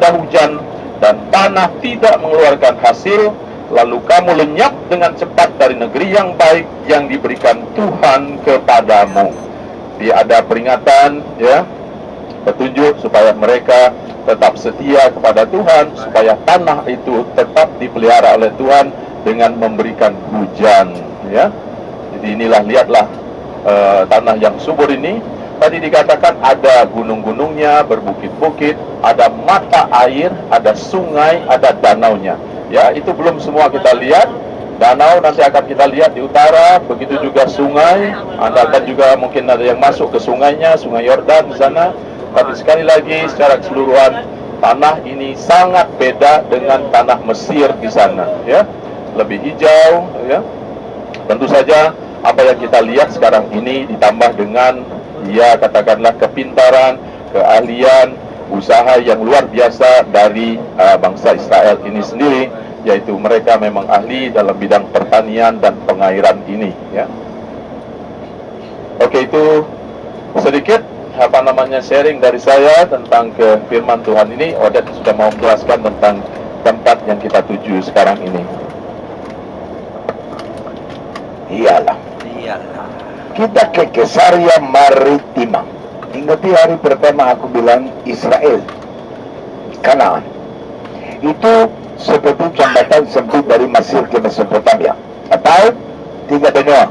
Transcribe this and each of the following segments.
ada hujan, dan tanah tidak mengeluarkan hasil, lalu kamu lenyap dengan cepat dari negeri yang baik yang diberikan Tuhan kepadamu. Dia ada peringatan, ya, petunjuk supaya mereka tetap setia kepada Tuhan, supaya tanah itu tetap dipelihara oleh Tuhan dengan memberikan hujan, ya. Jadi inilah, lihatlah tanah yang subur ini. Tadi dikatakan ada gunung-gunungnya, berbukit-bukit, ada mata air, ada sungai, ada danaunya. Ya, itu belum semua kita lihat. Danau nanti akan kita lihat di utara, begitu juga sungai. Anda akan juga mungkin ada yang masuk ke sungainya, Sungai Yordan di sana. Tapi sekali lagi, secara keseluruhan, tanah ini sangat beda dengan tanah Mesir di sana. Ya, lebih hijau. Ya, tentu saja apa yang kita lihat sekarang ini ditambah dengan, ya, katakanlah kepintaran, keahlian, usaha yang luar biasa dari bangsa Israel ini sendiri, yaitu mereka memang ahli dalam bidang pertanian dan pengairan ini, ya. Oke, itu sedikit sharing dari saya tentang ke firman Tuhan ini. Odet sudah mau menjelaskan tentang tempat yang kita tuju sekarang ini. Iyalah, kita ke Kesaria Maritima. Ingat hari pertama aku bilang Israel, Kanaan itu seperti jembatan sempit dari Mesir ke Mesopotamia, atau tiga benua,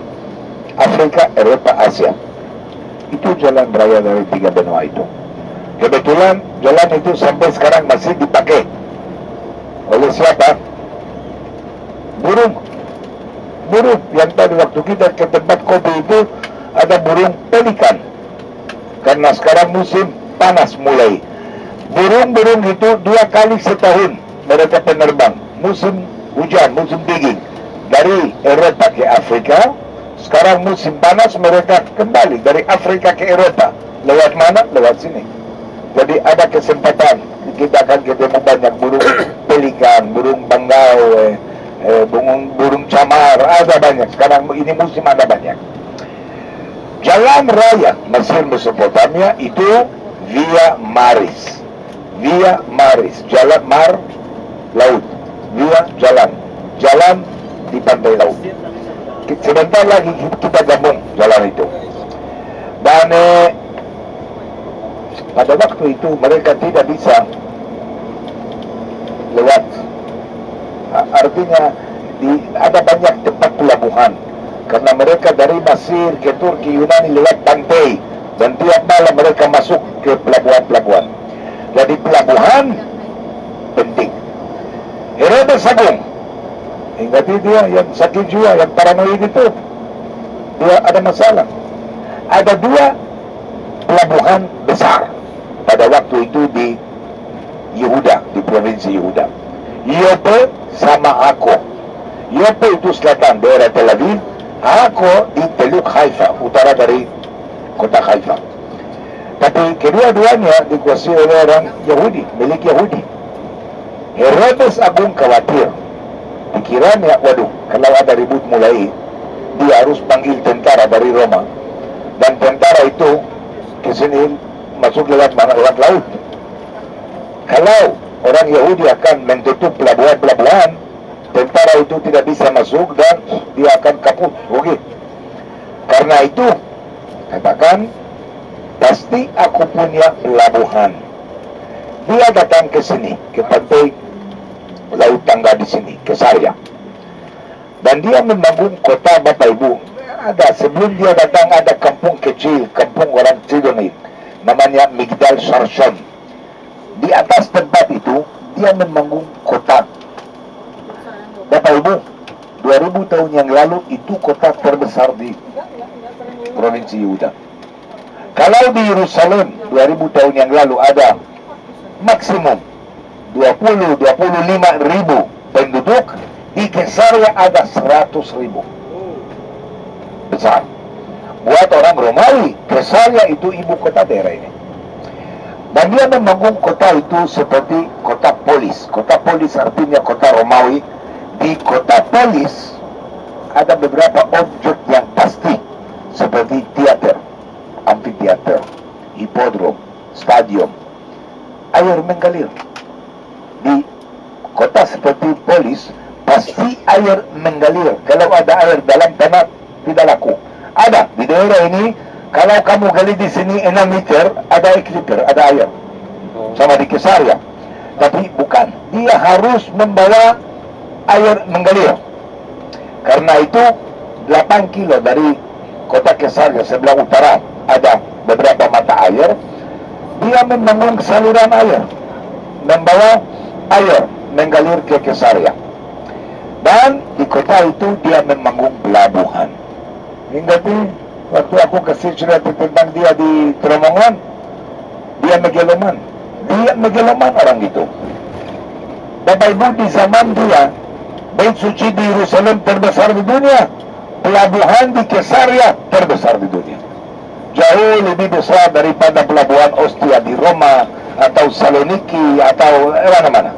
Afrika, Eropa, Asia. Itu jalan raya dari tiga benua itu. Kebetulan jalan itu sampai sekarang masih dipakai oleh siapa? Burung yang tadi waktu kita ke tempat kopi itu ada burung pelikan, karena sekarang musim panas mulai. Burung-burung itu 2 kali setahun mereka penerbang, musim hujan, musim dingin, dari Eropa ke Afrika. Sekarang musim panas mereka kembali dari Afrika ke Eropa. Lewat mana? Lewat sini. Jadi ada kesempatan kita akan ketemu banyak burung pelikan, burung bangau, burung camar, ada banyak. Sekarang ini musim ada banyak. Jalan raya Mesir Mesopotamia itu via Maris, jalan mar, laut, via jalan di pantai laut. Sebentar lagi kita gabung jalan itu. Dan pada waktu itu mereka tidak bisa lewat. Artinya ada banyak tempat pelabuhan, karena mereka dari Mesir ke Turki, Yunani lewat pantai, dan tiap malam mereka masuk ke pelabuhan-pelabuhan. Jadi pelabuhan penting. Herodes Agung, ingat dia yang sakit jiwa, yang paranoid itu, dia ada masalah. Ada 2 pelabuhan besar pada waktu itu di Yehuda, di provinsi Yehuda, Yope sama Akko. Yope itu selatan daerah Tel Aviv, Akko di Teluk Haifa, utara dari kota Haifa. Tapi kedua-duanya dikuasai oleh orang Yahudi, milik Yahudi. Herodes Agung khawatir, pikirannya, waduh, kalau ada ribut mulai, dia harus panggil tentara dari Roma, dan tentara itu ke sini masuk lewat laut. Kalau orang Yahudi akan menutup pelabuhan-pelabuhan, tentara itu tidak bisa masuk dan dia akan kaput, rugi. Karena itu, katakan, pasti aku punya pelabuhan. Dia datang ke sini, ke pantai laut tangga di sini, Kesaria. Dan dia membangun kota, Bapak Ibu. Sebelum dia datang ada kampung kecil, kampung orang Sidonit, namanya Migdal Sharshon. Di atas tempat itu dia membangun kota. Bapak Ibu, 2000 tahun yang lalu itu kota terbesar di provinsi Yehuda. Kalau di Yerusalem 2000 tahun yang lalu ada maksimum 20-25 ribu penduduk, di Kesaria ada 100 ribu. Besar. Buat orang Romawi, Kesaria itu ibu kota daerah ini. Dan dia membangun kota itu seperti kota polis. Kota polis artinya kota Romawi. Di kota polis ada beberapa objek yang pasti, seperti teater, amfiteater, hipodrom, stadion, air mengalir. di kota seperti Polis, pasti air mengalir. Kalau ada air dalam tanah, tidak laku. Ada di daerah ini, kalau kamu gali di sini 6 meter, ada liter, ada air. Sama di Kesaria. Tapi bukan, dia harus membawa air mengalir. Karena itu 8 kilo dari kota Kesaria sebelah utara ada beberapa mata air. Dia membangun saluran air, membawa air mengalir ke Kesaria. Dan di kota itu dia membangun pelabuhan. Ingat waktu aku kasih cerita tentang dia di Tremongan, dia megaloman orang itu. Bapak Ibu, di zaman dia, bait suci di Yerusalem terbesar di dunia, pelabuhan di Kesaria terbesar di dunia. Jauh lebih besar daripada pelabuhan Ostia di Roma atau Saloniki atau mana-mana.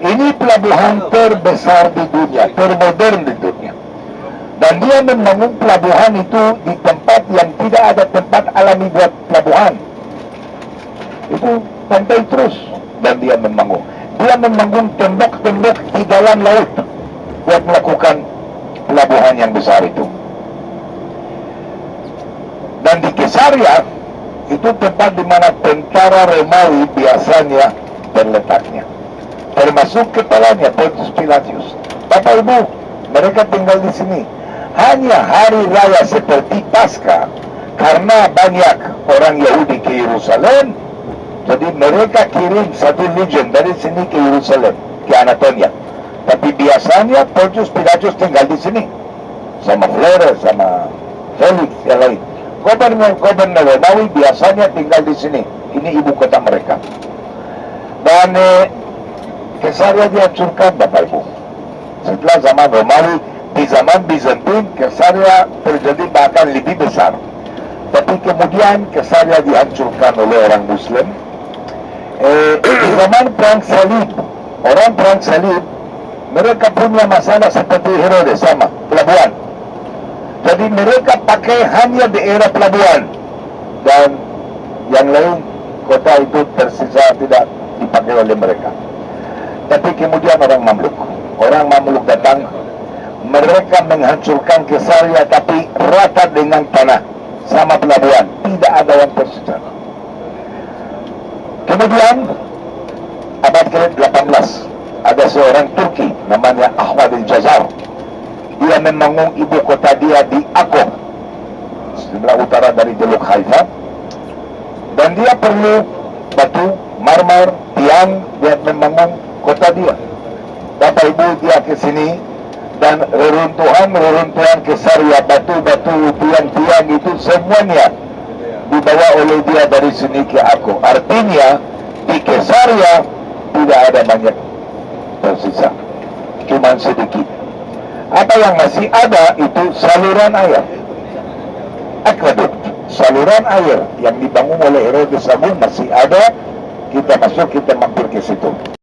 Ini pelabuhan terbesar di dunia, termodern di dunia. Dan dia membangun pelabuhan itu di tempat yang tidak ada tempat alami buat pelabuhan. Itu pantai terus. Dan dia membangun tembok-tembok di dalam laut buat melakukan pelabuhan yang besar itu. Dan di Kesaria itu tempat di mana tentara Romawi biasanya terletaknya, termasuk kepalanya Pontius Pilatus. Bapak Ibu, mereka tinggal di sini. Hanya hari raya seperti Paskah, karena banyak orang Yahudi ke Yerusalem, jadi mereka kirim satu legion dari sini ke Yerusalem, ke Anatolia. Tapi biasanya Pontius Pilatus tinggal di sini sama Flores, sama Felix yang lain. Gubernur Romawi biasanya tinggal di sini. Ini ibu kota mereka. Dan Kesaria dihancurkan, Bapak Ibu. Setelah zaman Romawi, di zaman Bizantin, Kesaria terjadi bahkan lebih besar. Tapi kemudian Kesaria dihancurkan oleh orang Muslim. Di zaman Perang Salib, orang Perang Salib, mereka punya masalah seperti Herodes, sama pelabuhan. Jadi mereka pakai hanya daerah pelabuhan, dan yang lain kota itu tersisa tidak dipakai oleh mereka. Tapi kemudian orang Mamluk datang, mereka menghancurkan Kesaria tapi rata dengan tanah sama pelabuhan, tidak ada yang tersisa. Kemudian abad ke-18 ada seorang Turki namanya Ahmad al-Jazar. Dia membangun ibu kota dia di Akko, sebelah utara dari Teluk Haifa. Dan dia perlu batu, marmer, tiang, dia membangun kota dia. Bapak Ibu, dia ke sini, dan reruntuhan Kesaria, batu-batu, tiang-tiang itu semuanya dibawa oleh dia dari sini ke Akko. Artinya, di Kesaria tidak ada banyak tersisa, cuma sedikit. Apa yang masih ada itu saluran air, aqueduct, saluran air yang dibangun oleh Herodes Agung masih ada. Kita masuk, kita mampir ke situ.